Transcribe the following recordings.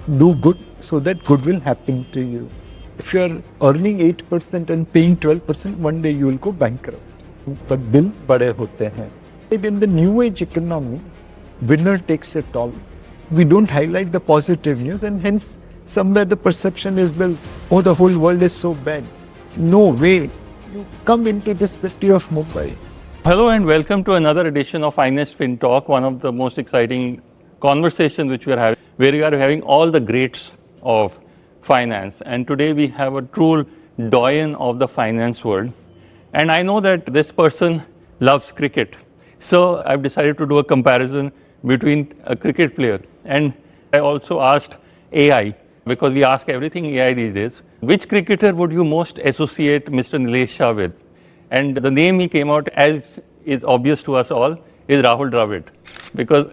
Do good so that good will happen to you. If you are earning 8% and paying 12%, one day you will go bankrupt. But bill bade hote hain. In the new age economy, winner takes it all. We don't highlight the positive news, and hence somewhere the perception is, well, oh, the whole world is so bad. No way. You come into the city of Mumbai. Hello and welcome to another edition of Finest Fin Talk, one of the most exciting conversations which we are having, where we are having all the greats of finance. And today we have a true doyen of the finance world. And I know that this person loves cricket. So I've decided to do a comparison between a cricket player. And I also asked AI, because we ask everything AI these days, which cricketer would you most associate Mr. Nilesh Shah with? And the name he came out, as is obvious to us all, is Rahul Dravid. Because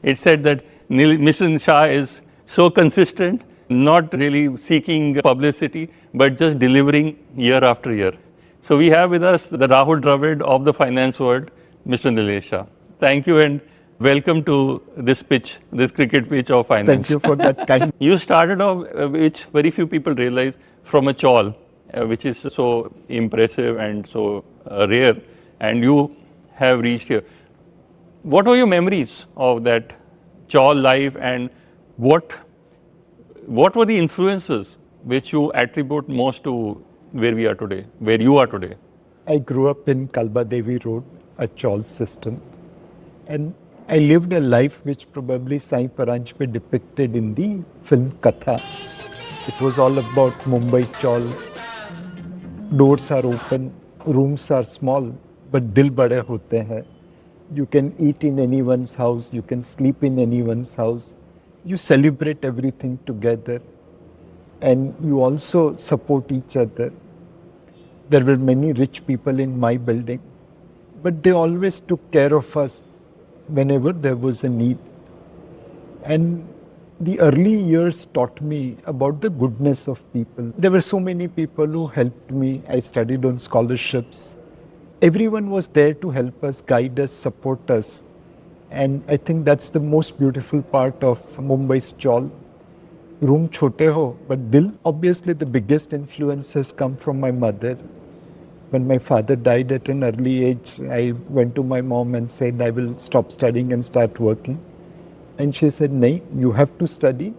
it said that Mr. Shah is so consistent, not really seeking publicity, but just delivering year after year. So we have with us the Rahul Dravid of the finance world, Mr. Nilesh Shah. Thank you and welcome to this pitch, this cricket pitch of finance. Thank you for that kind. You started off, which very few people realize, from a CHAWL, which is so impressive and so rare, and you have reached here. What were your memories of that CHAWL life, and what were the influences which you attribute most to where we are today, where you are today? I grew up in Kalba Devi Road, a CHAWL system, and I lived a life which probably Sai Paranjpe depicted in the film Katha. It was all about Mumbai CHAWL. Doors are open, rooms are small, but dil bade hote hain. You can eat in anyone's house, you can sleep in anyone's house. You celebrate everything together, and you also support each other. There were many rich people in my building, but they always took care of us whenever there was a need. And the early years taught me about the goodness of people. There were so many people who helped me. I studied on scholarships. Everyone was there to help us, guide us, support us. And I think that's the most beautiful part of Mumbai's CHAWL. Room chote ho, but dil. Obviously, the biggest influence has come from my mother. When my father died at an early age, I went to my mom and said, I will stop studying and start working. And she said, "Nahi, you have to study,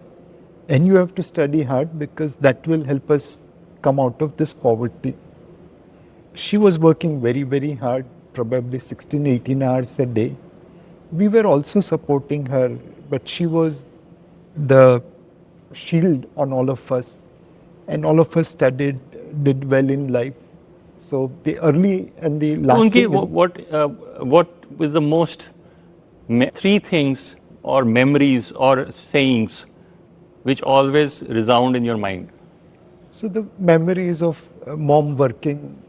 and you have to study hard, because that will help us come out of this poverty." She was working very, very hard, probably 16, 18 hours a day. We were also supporting her, but she was the shield on all of us, and all of us studied, did well in life. So the early and the last. What is the most three things or memories or sayings which always resound in your mind? So the memories of mom working.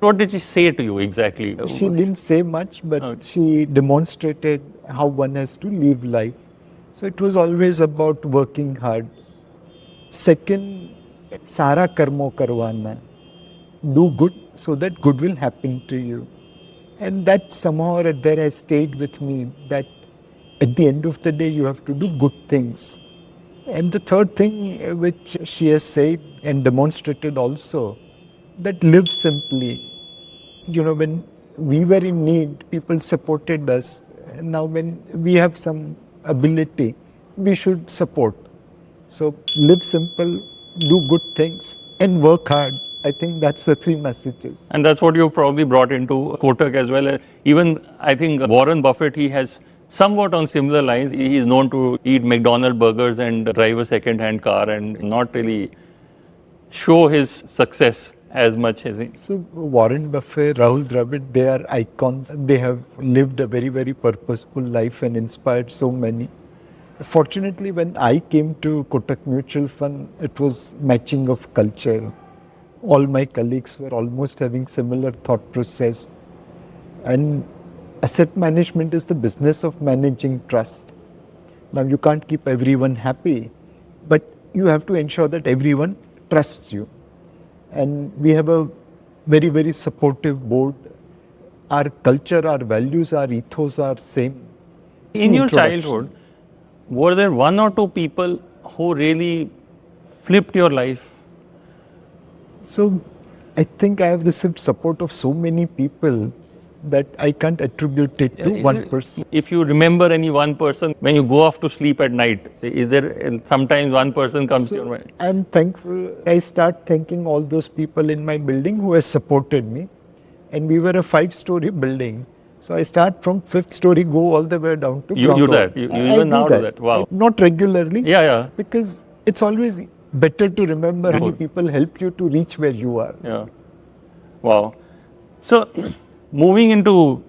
What did she say to you exactly? She didn't say much, but she demonstrated how one has to live life. So it was always about working hard. Second, Sara karmo karwana. Do good so that good will happen to you. And that somehow or other has stayed with me, that at the end of the day, you have to do good things. And the third thing which she has said and demonstrated also, that live simply. You know, when we were in need, people supported us. And now when we have some ability, we should support. So live simple, do good things, and work hard. I think that's the three messages. And that's what you probably brought into Kotak as well. Even I think Warren Buffett, he has somewhat on similar lines. He is known to eat McDonald's burgers and drive a second-hand car and not really show his success as much as he. So Warren Buffett, Rahul Dravid, they are icons. They have lived a very, very purposeful life and inspired so many. Fortunately, when I came to Kotak Mutual Fund, it was matching of culture. All my colleagues were almost having similar thought process. And asset management is the business of managing trust. Now, you can't keep everyone happy, but you have to ensure that everyone trusts you. And we have a very, very supportive board. Our culture, our values, our ethos are same. In your childhood, were there one or two people who really flipped your life? So I think I have received support of so many people that I can't attribute it to one person. If you remember any one person when you go off to sleep at night, is there sometimes one person comes to your mind? I'm thankful. I start thanking all those people in my building who has supported me. And we were a 5-story building. So I start from 5th story, go all the way down to ground You floor. that. You even now do that. Wow. Not regularly. Yeah. Because it's always better to remember how many people helped you to reach where you are. Yeah. Wow. So, moving into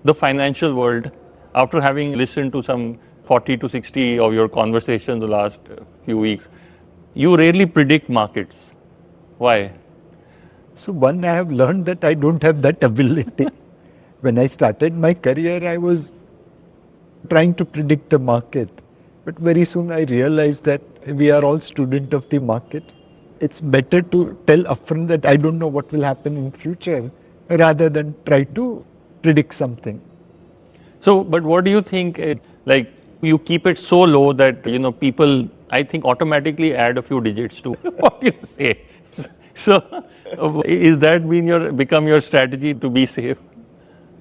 the financial world, after having listened to some 40 to 60 of your conversations the last few weeks, you rarely predict markets. Why? So one, I have learned that I don't have that ability. When I started my career, I was trying to predict the market. But very soon I realized that we are all students of the market. It's better to tell upfront that I don't know what will happen in future rather than try to predict something. So, but what do you think, like you keep it so low that, people, I think, automatically add a few digits to what you say. So, is that become your strategy to be safe?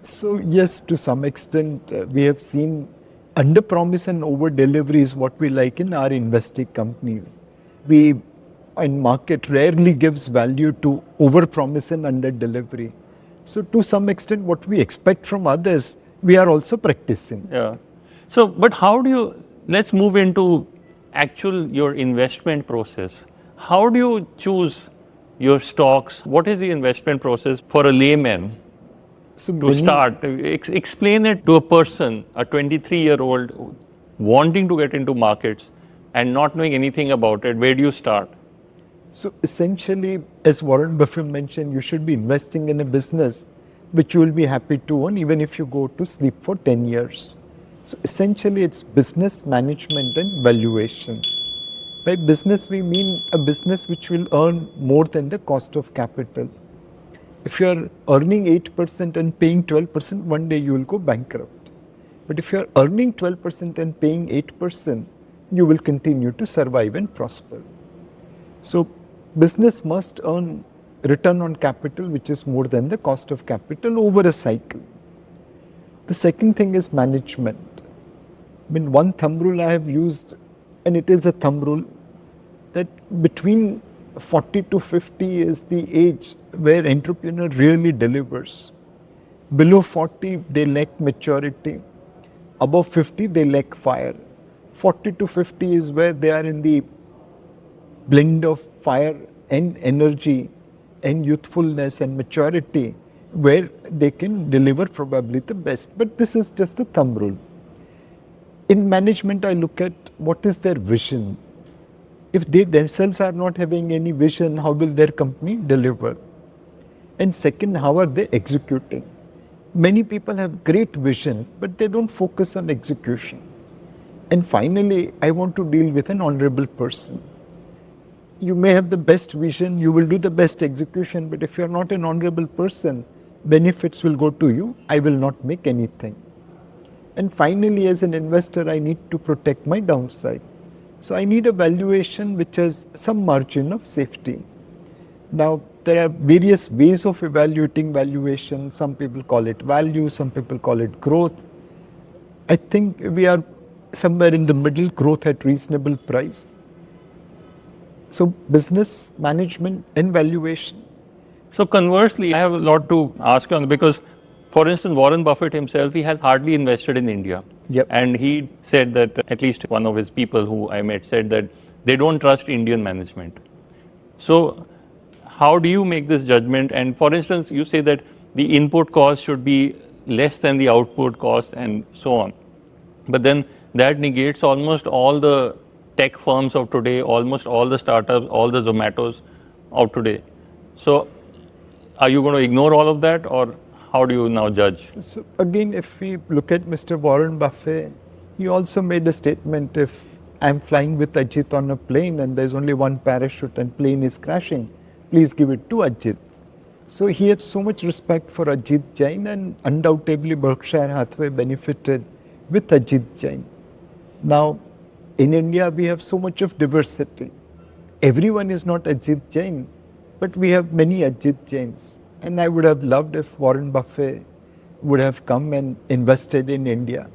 So yes, to some extent, we have seen under promise and over delivery is what we like in our investing companies. We in market rarely gives value to over promise and under delivery. So to some extent, what we expect from others, we are also practicing. Yeah. So, but how do you, let's move into your investment process. How do you choose your stocks? What is the investment process for a layman to start? Explain it to a person, a 23-year-old wanting to get into markets and not knowing anything about it. Where do you start? So essentially, as Warren Buffett mentioned, you should be investing in a business which you will be happy to own even if you go to sleep for 10 years. So essentially, it's business management and valuation. By business, we mean a business which will earn more than the cost of capital. If you are earning 8% and paying 12%, one day you will go bankrupt. But if you are earning 12% and paying 8%, you will continue to survive and prosper. So business must earn return on capital which is more than the cost of capital over a cycle. The second thing is management. One thumb rule I have used, and it is a thumb rule, that between 40 to 50 is the age where entrepreneur really delivers. Below 40, they lack maturity. Above 50, they lack fire. 40 to 50 is where they are in the blend of fire and energy and youthfulness and maturity, where they can deliver probably the best. But this is just a thumb rule. In management, I look at what is their vision. If they themselves are not having any vision, how will their company deliver? And second, how are they executing? Many people have great vision, but they don't focus on execution. And finally, I want to deal with an honorable person. You may have the best vision, you will do the best execution, but if you are not an honorable person, benefits will go to you, I will not make anything. And finally, as an investor, I need to protect my downside. So I need a valuation which has some margin of safety. Now, there are various ways of evaluating valuation. Some people call it value, some people call it growth. I think we are somewhere in the middle, growth at reasonable price. So business, management and valuation. So conversely, I have a lot to ask you on, because, for instance, Warren Buffett himself, he has hardly invested in India. Yep. And he said that, at least one of his people who I met said that they don't trust Indian management. So how do you make this judgment? And for instance, you say that the input cost should be less than the output cost and so on. But then that negates almost all the tech firms of today, almost all the startups, all the Zomatos of today. So are you going to ignore all of that, or how do you now judge? So again, if we look at Mr. Warren Buffett, he also made a statement, if I'm flying with Ajit on a plane and there's only one parachute and plane is crashing, please give it to Ajit. So he had so much respect for Ajit Jain, and undoubtedly Berkshire Hathaway benefited with Ajit Jain. Now, in India, we have so much of diversity. Everyone is not Ajit Jain, but we have many Ajit Jains. And I would have loved if Warren Buffett would have come and invested in India.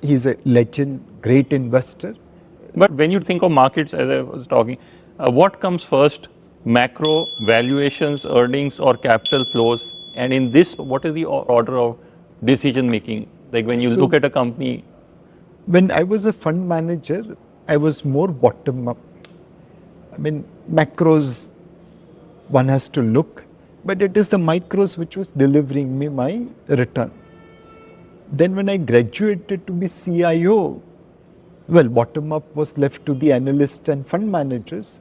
He's a legend, great investor. But when you think of markets, as I was talking, what comes first? Macro, valuations, earnings, or capital flows? And in this, what is the order of decision making? Like when you So- look at a company, When I was a fund manager, I was more bottom up. I mean, macros, one has to look, but it is the micros which was delivering me my return. Then when I graduated to be CIO, well, bottom up was left to the analysts and fund managers.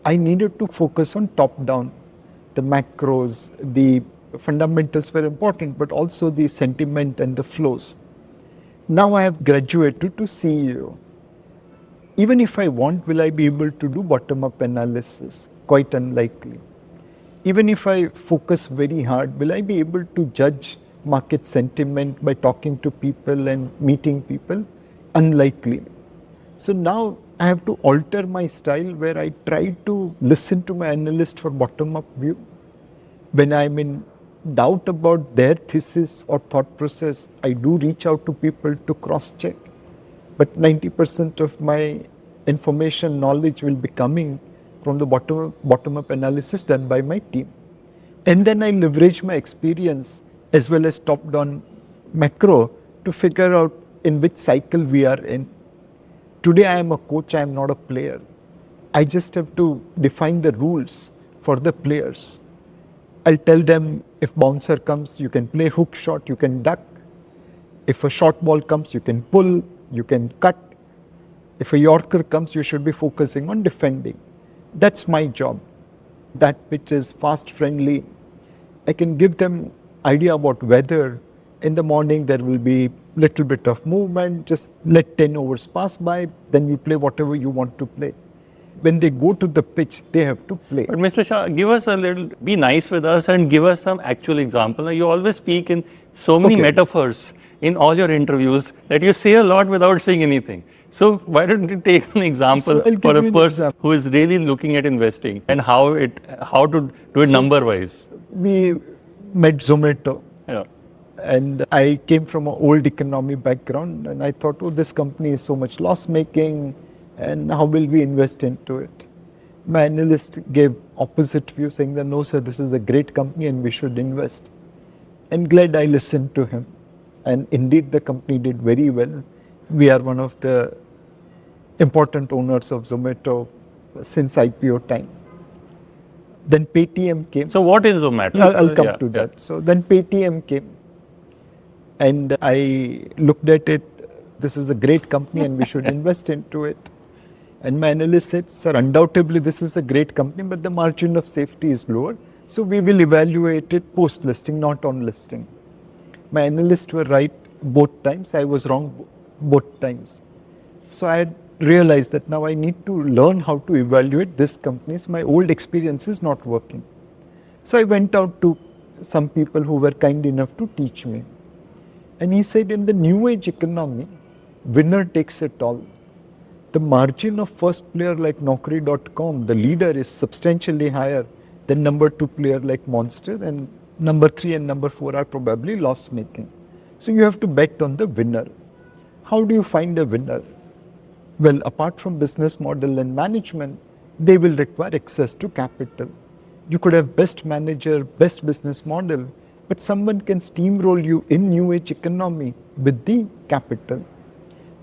I needed to focus on top down. The macros, the fundamentals were important, but also the sentiment and the flows. Now I have graduated to CEO. Even if I want, will I be able to do bottom-up analysis? Quite unlikely. Even if I focus very hard, will I be able to judge market sentiment by talking to people and meeting people? Unlikely. So now I have to alter my style where I try to listen to my analyst for bottom-up view. When I'm in doubt about their thesis or thought process, I do reach out to people to cross-check. But 90% of my information knowledge will be coming from the bottom-up analysis done by my team. And then I leverage my experience as well as top-down macro to figure out in which cycle we are in. Today I am a coach, I am not a player. I just have to define the rules for the players. I'll tell them if bouncer comes, you can play hook shot, you can duck. If a short ball comes, you can pull, you can cut. If a Yorker comes, you should be focusing on defending. That's my job. That pitch is fast friendly. I can give them idea about weather. In the morning, there will be little bit of movement. Just let 10 overs pass by. Then we play whatever you want to play. When they go to the pitch, they have to play. but Mr. Shah, give us a little, be nice with us and give us some actual example. You always speak in so many Okay. metaphors in all your interviews that you say a lot without saying anything. So why don't you take an example So I'll give for you a an person example. who is really looking at investing and how to do it number wise? We met Zomato. Yeah. And I came from an old economy background, and I thought, oh, this company is so much loss making, and how will we invest into it? My analyst gave opposite view, saying that no, sir, this is a great company and we should invest. And glad I listened to him. And indeed, the company did very well. We are one of the important owners of Zomato since IPO time. Then Paytm came. So what is Zomato? I'll come Yeah, to yeah. that. So then Paytm came. And I looked at it, this is a great company and we should invest into it. And my analyst said, sir, undoubtedly this is a great company, but the margin of safety is lower. So we will evaluate it post-listing, not on listing. My analysts were right both times. I was wrong both times. So I had realized that now I need to learn how to evaluate this companies. My old experience is not working. So I went out to some people who were kind enough to teach me. And he said, in the new age economy, winner takes it all. The margin of first player like Naukri.com, the leader, is substantially higher than number 2 player like Monster, and number 3 and number 4 are probably loss making. So you have to bet on the winner. How do you find a winner? Well, apart from business model and management, they will require access to capital. You could have best manager, best business model, but someone can steamroll you in new age economy with the capital.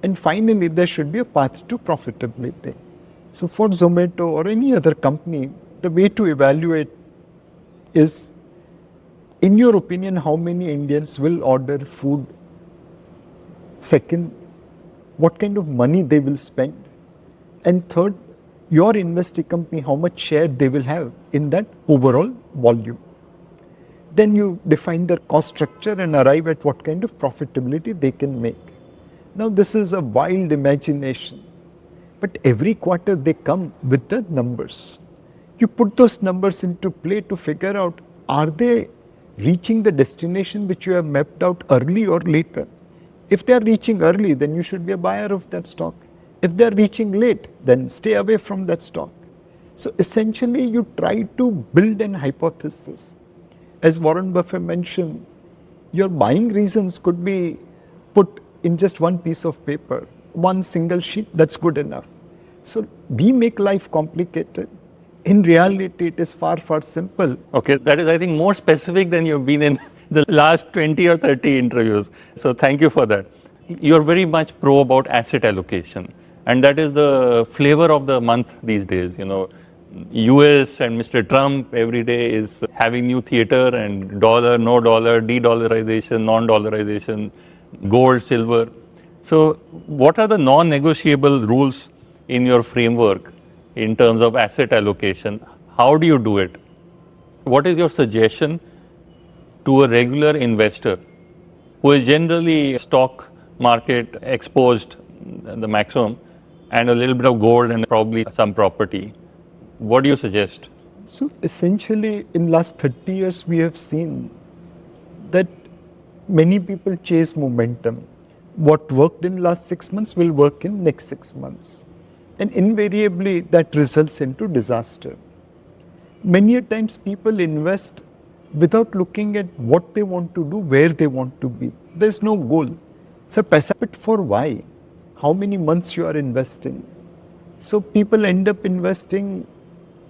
And finally, there should be a path to profitability. So for Zomato or any other company, the way to evaluate is, in your opinion, how many Indians will order food? Second, what kind of money they will spend? And third, your investing company, how much share they will have in that overall volume. Then you define their cost structure and arrive at what kind of profitability they can make. Now this is a wild imagination, but every quarter they come with the numbers. You put those numbers into play to figure out, are they reaching the destination which you have mapped out early or later? If they are reaching early, then you should be a buyer of that stock. If they're reaching late, then stay away from that stock. So essentially, you try to build an hypothesis. As Warren Buffett mentioned, your buying reasons could be put in just one piece of paper, one single sheet, that's good enough. So we make life complicated. In reality, it is far, far simple. Okay, that is, I think, more specific than you've been in the last 20 or 30 interviews. So thank you for that. You're very much pro about asset allocation. And that is the flavor of the month these days. You know, US and Mr. Trump every day is having new theater and dollar, no dollar, de-dollarization, non-dollarization, gold, silver. So what are the non-negotiable rules in your framework in terms of asset allocation? How do you do it? What is your suggestion to a regular investor who is generally stock market exposed the maximum and a little bit of gold and probably some property? What do you suggest? So essentially, in last 30 years, we have seen that many people chase momentum. What worked in last 6 months will work in next 6 months. And invariably, that results into disaster. Many a times people invest without looking at what they want to do, where they want to be. There's no goal. So paisa for why? How many months you are investing? So people end up investing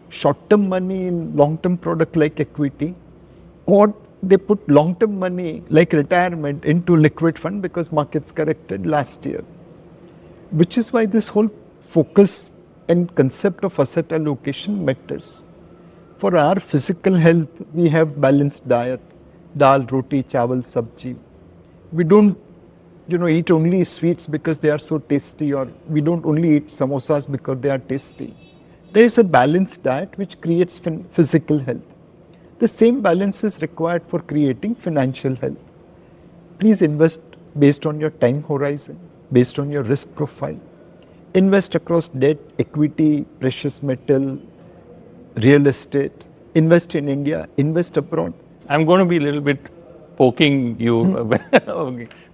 short-term money in long-term product like equity, or they put long-term money like retirement into liquid fund because markets corrected last year. Which is why this whole focus and concept of asset allocation matters. For our physical health, we have balanced diet, dal, roti, chawal, sabji. We don't, eat only sweets because they are so tasty, or we don't only eat samosas because they are tasty. There is a balanced diet which creates physical health. The same balance is required for creating financial health. Please invest based on your time horizon, based on your risk profile. Invest across debt, equity, precious metal, real estate. Invest in India, invest abroad. I'm going to be a little bit poking you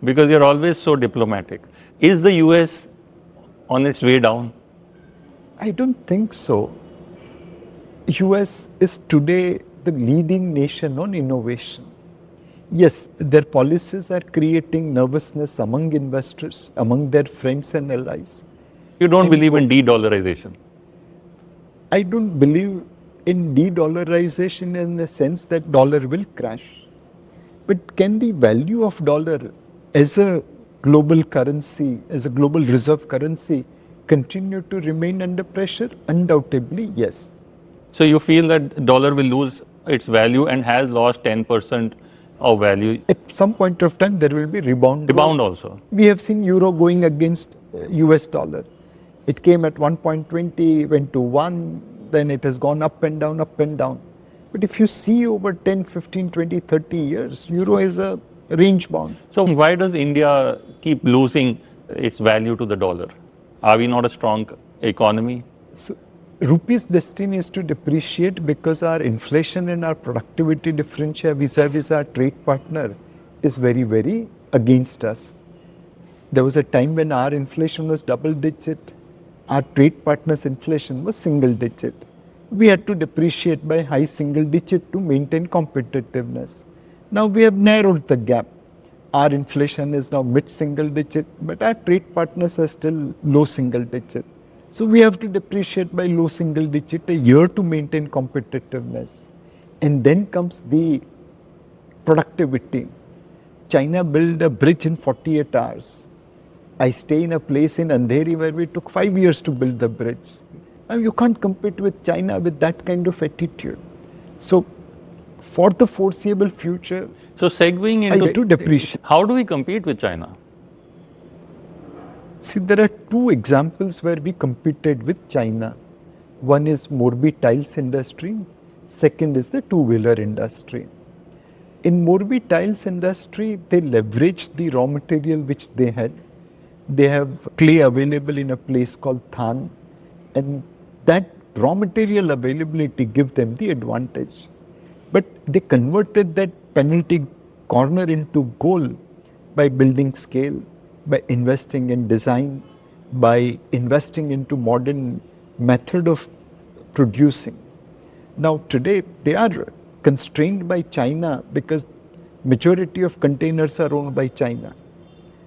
because you're always so diplomatic. Is the US on its way down? I don't think so. US is today the leading nation on innovation. Yes, their policies are creating nervousness among investors, among their friends and allies. You don't believe in de-dollarization? I don't believe in de-dollarization in the sense that dollar will crash. But can the value of dollar as a global currency, as a global reserve currency, continue to remain under pressure? Undoubtedly, yes. So you feel that dollar will lose its value and has lost 10% of value? At some point of time, there will be rebound. Rebound also. We have seen euro going against US dollar. It came at 1.20, went to 1, then it has gone up and down, up and down. But if you see over 10, 15, 20, 30 years, euro is a range bound. So why does India keep losing its value to the dollar? Are we not a strong economy? So rupee's destiny is to depreciate because our inflation and our productivity differential vis-a-vis our trade partner is very, very against us. There was a time when our inflation was double digit. Our trade partners' inflation was single digit. We had to depreciate by high single digit to maintain competitiveness. Now we have narrowed the gap. Our inflation is now mid-single digit, but our trade partners are still low single digit. So we have to depreciate by low single digit a year to maintain competitiveness. And then comes the productivity. China built a bridge in 48 hours. I stay in a place in Andheri where we took 5 years to build the bridge. Now you can't compete with China with that kind of attitude. So for the foreseeable future, so segueing I into to depreciate. How do we compete with China? See, there are two examples where we competed with China. One is Morbi tiles industry. Second is the two-wheeler industry. In Morbi tiles industry, they leveraged the raw material which they had. They have clay available in a place called Than, and that raw material availability give them the advantage. But they converted that penalty corner into goal by building scale, by investing in design, by investing into modern method of producing. Now today they are constrained by China because majority of containers are owned by China.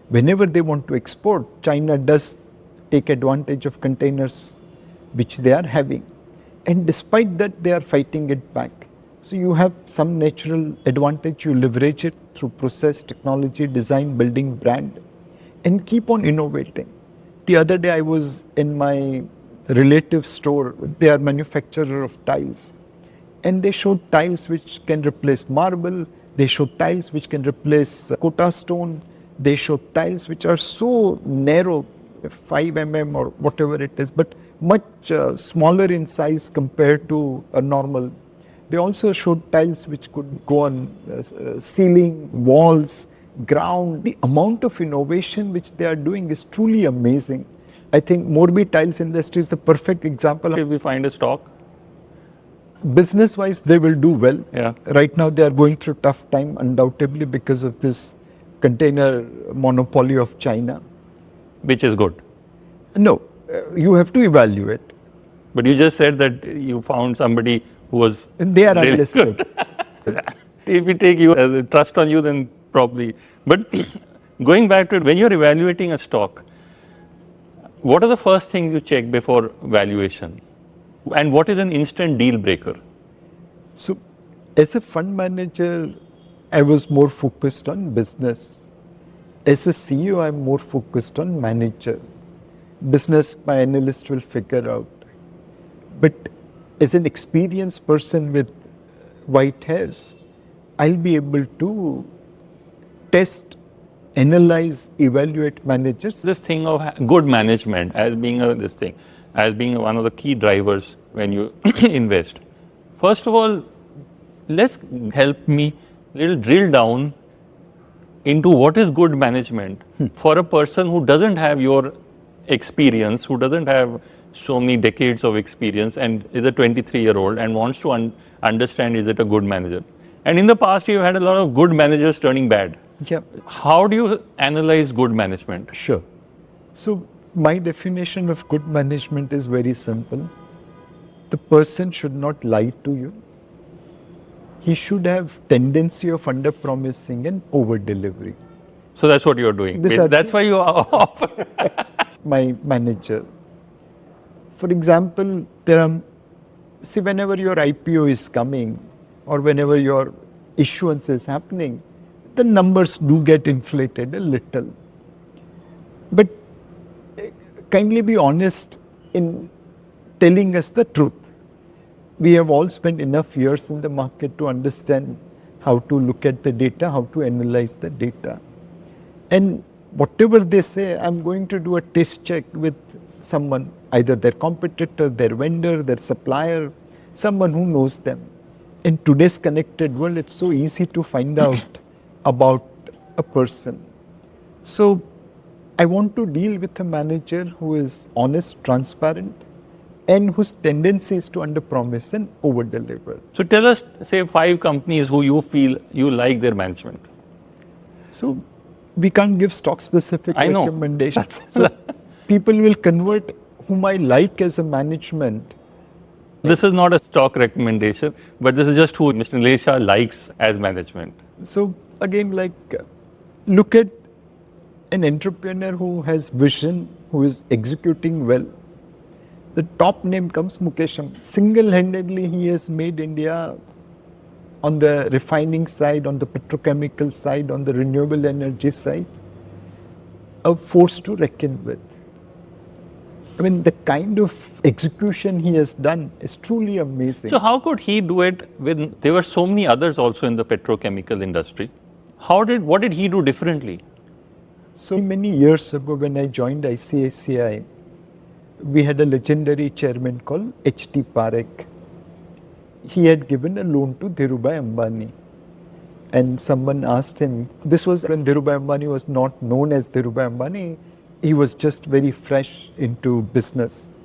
Whenever they want to export, China does take advantage of containers which they are having. And despite that, they are fighting it back. So you have some natural advantage, you leverage it through process, technology, design, building brand, and keep on innovating. The other day I was in my relative store, they are manufacturer of tiles. And they showed tiles which can replace marble, they showed tiles which can replace Kota stone, they showed tiles which are so narrow, 5 mm or whatever it is, but much smaller in size compared to a normal. They also showed tiles which could go on ceiling, walls, ground. The amount of innovation which they are doing is truly amazing. I think Morbi tiles industry is the perfect example. If we find a stock, business-wise, they will do well. Yeah. Right now, they are going through tough time, undoubtedly, because of this container monopoly of China. which is good. No, you have to evaluate. But you just said that you found somebody who was And they are really unlisted. good. If we take you as a trust on you, then probably. But going back to it, when you're evaluating a stock, what are the first things you check before valuation? And what is an instant deal breaker? So, as a fund manager, I was more focused on business. As a CEO, I'm more focused on manager. Business, my analyst will figure out. But as an experienced person with white hairs, I'll be able to test, analyze, evaluate managers. This thing of good management as being as being one of the key drivers when you invest. First of all, let's help me little drill down into what is good management for a person who doesn't have your experience, who doesn't have so many decades of experience and is a 23-year-old and wants to understand, is it a good manager? And in the past, you've had a lot of good managers turning bad. Yeah. How do you analyze good management? Sure. So, my definition of good management is very simple. The person should not lie to you. He should have tendency of under-promising and over-delivery. So that's what you're doing. That's why you offer. My manager. For example, whenever your IPO is coming or whenever your issuance is happening, the numbers do get inflated a little. But kindly be honest in telling us the truth. We have all spent enough years in the market to understand how to look at the data, how to analyze the data. And whatever they say, I'm going to do a test check with someone, either their competitor, their vendor, their supplier, someone who knows them. In today's connected world, it's so easy to find out about a person. So I want to deal with a manager who is honest, transparent, and whose tendency is to underpromise and overdeliver. So tell us, say, 5 companies who you feel you like their management. So we can't give stock-specific recommendations. So people will convert whom I like as a management. This is not a stock recommendation, but this is just who Mr. Nilesh Shah likes as management. So again, look at an entrepreneur who has vision, who is executing well. The top name comes Mukesh Ambani. Single-handedly, he has made India on the refining side, on the petrochemical side, on the renewable energy side, a force to reckon with. I mean, the kind of execution he has done is truly amazing. So how could he do it when there were so many others also in the petrochemical industry? What did he do differently? So many years ago when I joined ICICI, we had a legendary chairman called H.T. Parekh. He had given a loan to Dhirubhai Ambani. And someone asked him, this was when Dhirubhai Ambani was not known as Dhirubhai Ambani, he was just very fresh into business.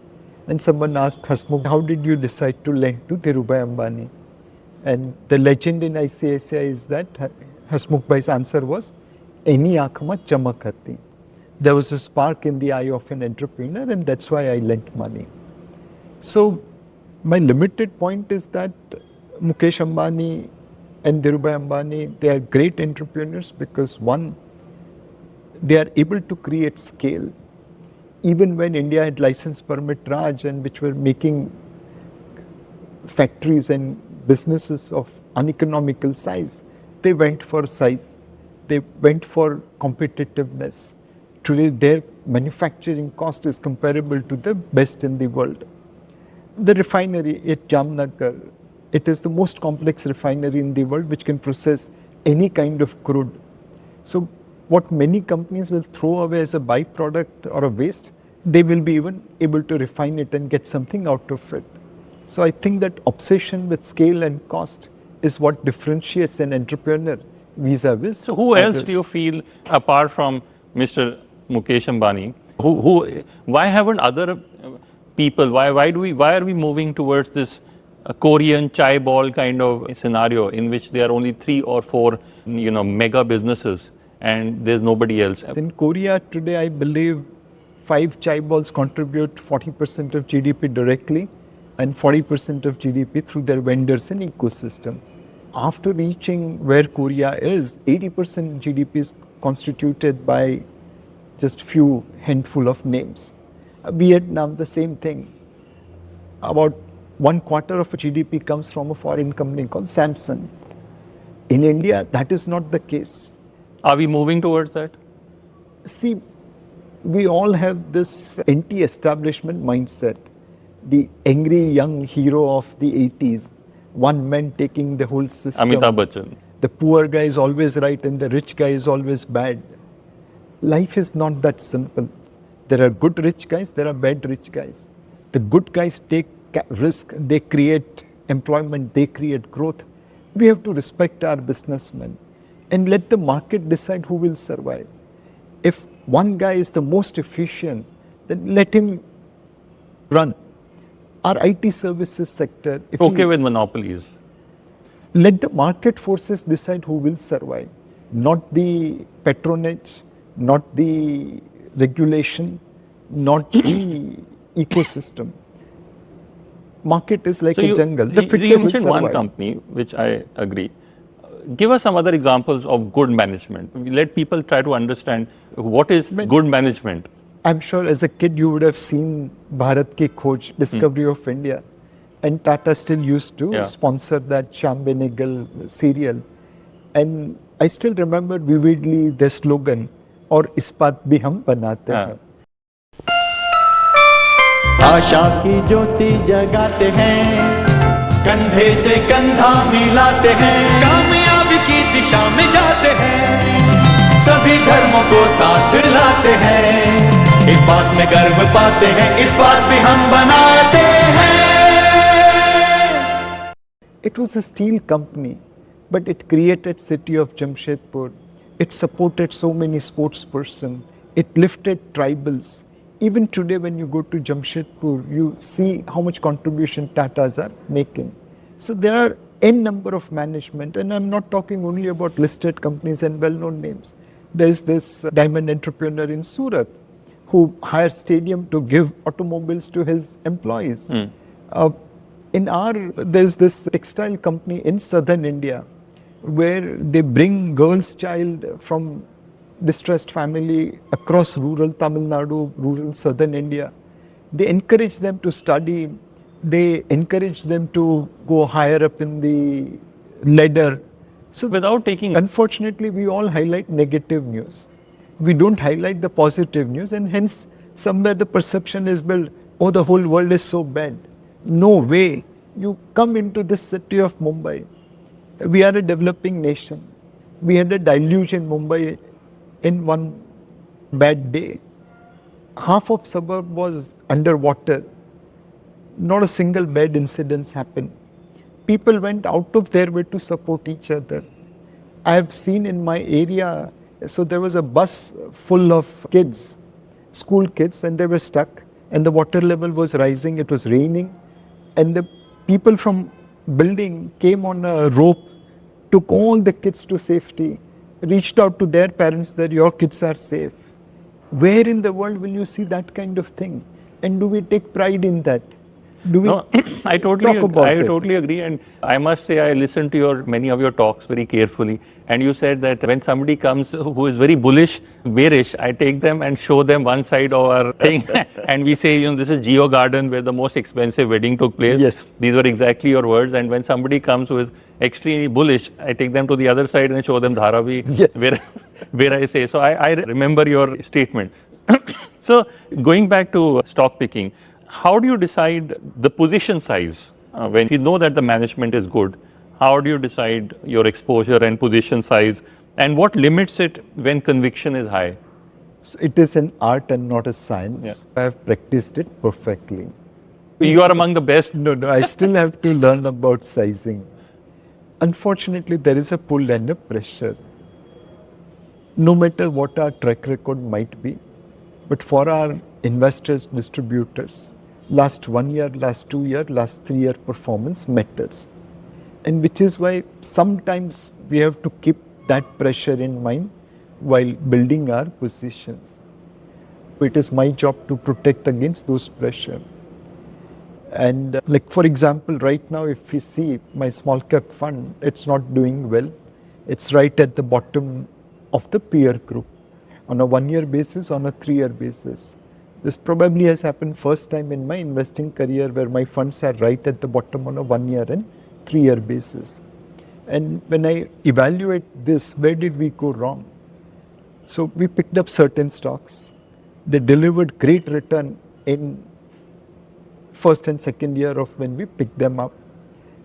And someone asked Hasmukh, how did you decide to lend to Dhirubhai Ambani? And the legend in ICICI is that Hasmukh Bhai's answer was, any aankh mein chamak aati. There was a spark in the eye of an entrepreneur, and that's why I lent money. So my limited point is that Mukesh Ambani and Dhirubhai Ambani, they are great entrepreneurs because one, they are able to create scale. Even when India had license permit Raj and which were making factories and businesses of uneconomical size, they went for size. They went for competitiveness. Today, their manufacturing cost is comparable to the best in the world. The refinery at Jamnagar, it is the most complex refinery in the world which can process any kind of crude. So what many companies will throw away as a byproduct or a waste, they will be even able to refine it and get something out of it. So I think that obsession with scale and cost is what differentiates an entrepreneur vis-a-vis. So who else do you feel, apart from Mr. Mukesh Ambani, why haven't other people, why are we moving towards this Korean CHAWL kind of scenario in which there are only 3 or 4, mega businesses and there's nobody else? In Korea today, I believe 5 CHAWLs contribute 40% of GDP directly and 40% of GDP through their vendors and ecosystem. After reaching where Korea is, 80% GDP is constituted by just few handful of names. Vietnam, the same thing. About 1/4 of GDP comes from a foreign company called Samsung. In India, that is not the case. Are we moving towards that? See, we all have this anti-establishment mindset. The angry young hero of the 80s, one man taking the whole system. Amitabh Bachchan. The poor guy is always right and the rich guy is always bad. Life is not that simple. There are good rich guys, there are bad rich guys. The good guys take risk, they create employment, they create growth. We have to respect our businessmen and let the market decide who will survive. If one guy is the most efficient, then let him run. Our IT services sector. Okay with monopolies. Let the market forces decide who will survive, not the patronage, not the regulation, not the ecosystem. Market is like a jungle. The You fittest will mentioned one survive. company, which I agree. Give us some other examples of good management. Let people try to understand what is good management. I'm sure as a kid you would have seen Bharat Ki Khoj, Discovery of India. And Tata still used to sponsor that Sham Benegal serial. And I still remember vividly the slogan, और इस्पात भी हम बनाते हैं. आशा की ज्योति जगाते हैं, कंधे से कंधा मिलाते हैं, कामयाबी की दिशा में जाते हैं, सभी धर्मों को साथ लाते हैं, इस बात में गर्व पाते हैं, इस बात भी हम बनाते हैं. It was a steel company, but it created city of Jamshedpur. It supported so many sportspersons. It lifted tribals. Even today when you go to Jamshedpur, you see how much contribution Tatas are making. So there are n number of management, and I'm not talking only about listed companies and well-known names. There's this diamond entrepreneur in Surat who hires stadium to give automobiles to his employees. There's this textile company in southern India where they bring girls' child from distressed family across rural Tamil Nadu, rural southern India. They encourage them to study. They encourage them to go higher up in the ladder. So without taking... Unfortunately, we all highlight negative news. We don't highlight the positive news, and hence somewhere the perception is built, oh, the whole world is so bad. No way. You come into this city of Mumbai. We are a developing nation. We had a deluge in Mumbai in one bad day. Half of suburb was underwater. Not a single bad incident happened. People went out of their way to support each other. I have seen in my area, so there was a bus full of kids, school kids, and they were stuck, and the water level was rising, it was raining, and the people from building came on a rope, took all the kids to safety, reached out to their parents that your kids are safe. Where in the world will you see that kind of thing? And do we take pride in that? Do we No, I talk about it? totally agree, and I must say I listened to many of your talks very carefully. And you said that when somebody comes who is very bullish, bearish, I take them and show them one side of our thing, and we say, this is Geo Garden where the most expensive wedding took place. Yes. These were exactly your words. And when somebody comes who is extremely bullish, I take them to the other side and show them Dharavi, Yes. where I say. So I remember your statement. So going back to stock picking, how do you decide the position size when you know that the management is good? How do you decide your exposure and position size, and what limits it when conviction is high? So it is an art and not a science. Yeah. I have practiced it perfectly. You are among the best. No, I still have to learn about sizing. Unfortunately, there is a pull and a pressure. No matter what our track record might be, but for our investors, distributors, last 1 year, last 2 year, last 3 year performance matters. And which is why sometimes we have to keep that pressure in mind while building our positions. It is my job to protect against those pressure. And like for example, right now if we see my small cap fund, it's not doing well. It's right at the bottom of the peer group on a 1 year basis, on a 3 year basis. This probably has happened first time in my investing career where my funds are right at the bottom on a 1 year and 3 year basis. And when I evaluate this, where did we go wrong? So we picked up certain stocks. They delivered great return in first and second year of when we picked them up.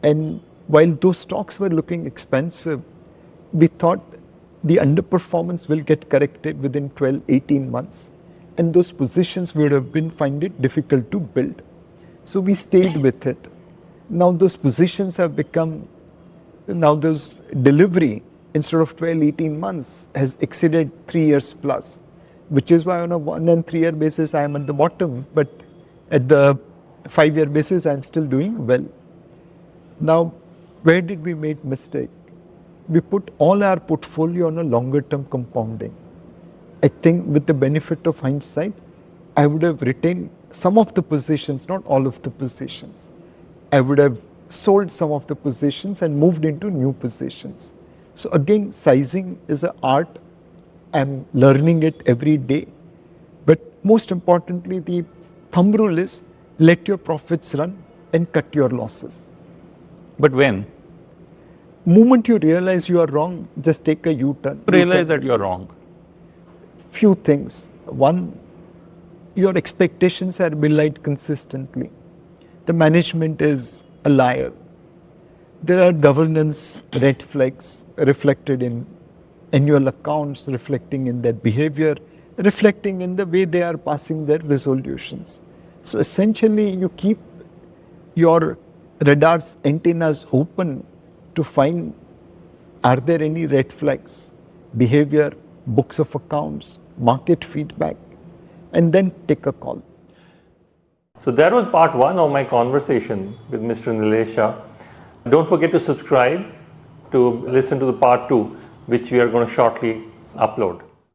And while those stocks were looking expensive, we thought the underperformance will get corrected within 12, 18 months. And those positions would have find it difficult to build. So we stayed with it. Now those positions have become, now those delivery instead of 12, 18 months has exceeded 3 years plus, which is why on a 1 and 3 year basis I am at the bottom, but at the 5 year basis I am still doing well. Now, where did we make mistake? We put all our portfolio on a longer term compounding. I think with the benefit of hindsight, I would have retained some of the positions, not all of the positions. I would have sold some of the positions and moved into new positions. So again, sizing is an art. I'm learning it every day. But most importantly, the thumb rule is let your profits run and cut your losses. But when? Moment you realize you are wrong, just take a U-turn. Realize that you are wrong. Few things. One, your expectations are belied consistently. The management is a liar. There are governance red flags reflected in annual accounts, reflecting in their behavior, reflecting in the way they are passing their resolutions. So essentially, you keep your radar's antennas open to find, are there any red flags, behavior, books of accounts, market feedback, and then take a call. So that was part 1 of my conversation with Mr. Nilesh Shah. Don't forget to subscribe to listen to the part 2, which we are going to shortly upload.